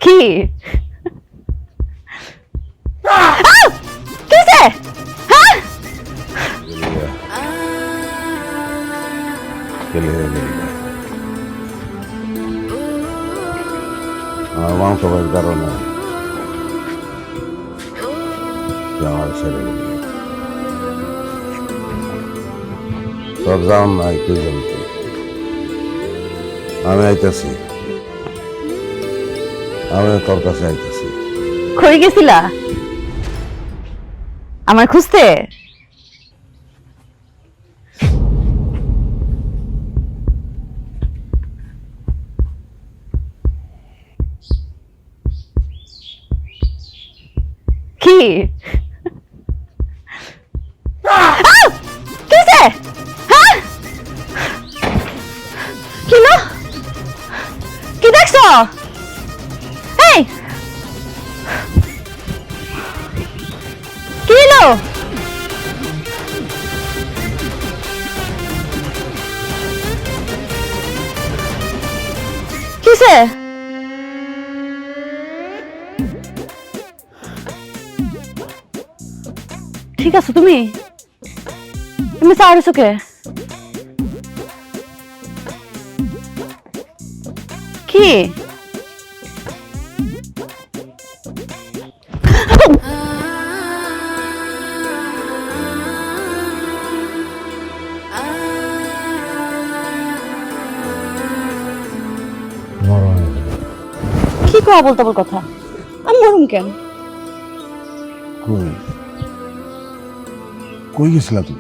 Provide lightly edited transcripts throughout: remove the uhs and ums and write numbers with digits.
কি কিসে হ্যাঁ মাংসের কারণে আমার ছেড়ে তোর যাও নাই তুই জানতে আমি আইতাছি আমি তোর কাছে আইতাছি কই গেছিলা আমার খুঁজতে কি কিসে হ্যাঁ কি না কি দেখছো এই কি হলো কিসে ঠিক আছে তুমি তুমি চাইছো কে কি কি কয়া বলতে বল কথা আমি মরুম কেন কই কই গেছিলা তুই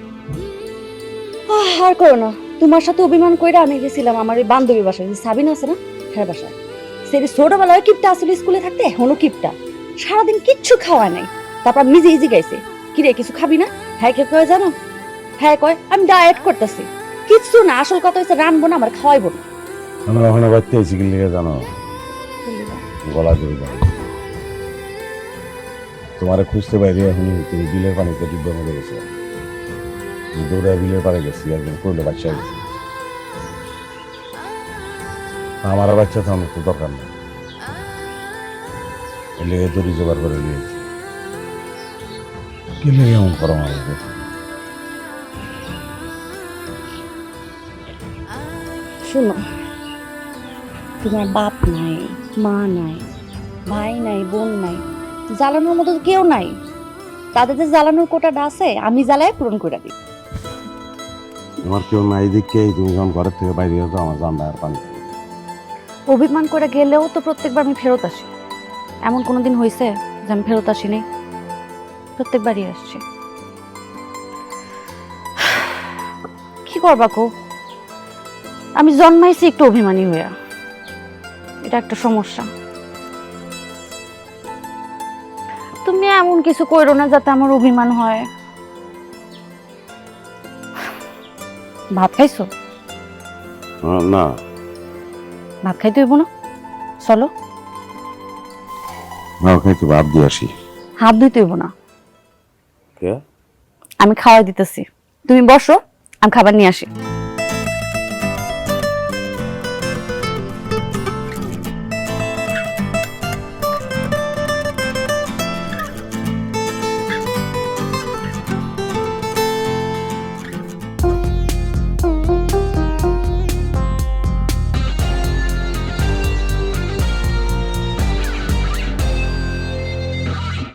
আর করো না তোমার সাথে অভিমান কইরা আমি গেছিলাম আমার ওই বান্ধবী বাসায় সাবিনা আছে না হ্যাঁ বাসায় সেটি ছোটবেলায় কিপটা আসলে স্কুলে থাকতে এখনো কিপটা সারাদিন কিচ্ছু খাওয়া নাই তারপর নিজে ইজি গাইছে কিরে কিছু খাবি না হ্যাঁ কে কয় জানো হ্যাঁ কয় আমি ডায়েট করতেছি কিচ্ছু না আসল কথা হচ্ছে রানবো না আমার খাওয়াইবো না আমি ওখানে বাড়তে আইছি কি লিখে জানো গলা ধরে যাও তোমারে খুঁজতে বাইরে এখন তুমি বিলের পানিতে ডুবে মরে গেছো দৌড়ে বিলের পাড়ে গেছি একজন করলে বাচ্চা গেছে আমার বাচ্চা তো আমার তো দরকার নেই এলে দড়ি জোগাড় করে নিয়েছি কি লেগে এমন করো আমাকে শুনো তোমার বাপ নাই মা নাই ভাই নাই বোন নাই জ্বালানোর মতো তো কেউ নাই তাদের যে জ্বালানোর কোটাটা আছে আমি জ্বালায় পূরণ করে দিই আমার কেউ নাই দিকে তুমি যখন ঘরের থেকে বাইরে যেত আমার জানলা আর পানি অভিমান করে গেলেও তো প্রত্যেকবার আমি ফেরত আসি এমন কোনোদিন হয়েছে যে আমি ফেরত আসিনি প্রত্যেকবারই আসছি কি করবা কো আমি জন্মাইছি একটু অভিমানী হইয়া এটা একটা সমস্যা তুমি এমন কিছু কইরো না যাতে আমার অভিমান হয় ভাত খাইছো না ভাত খাইতে হইব না চলো না খাইতে ভাত দিয়ে আসি হাত ধুইতে হইব না কে আমি খাওয়াই দিতেছি তুমি বসো আমি খাবার নিয়ে আসি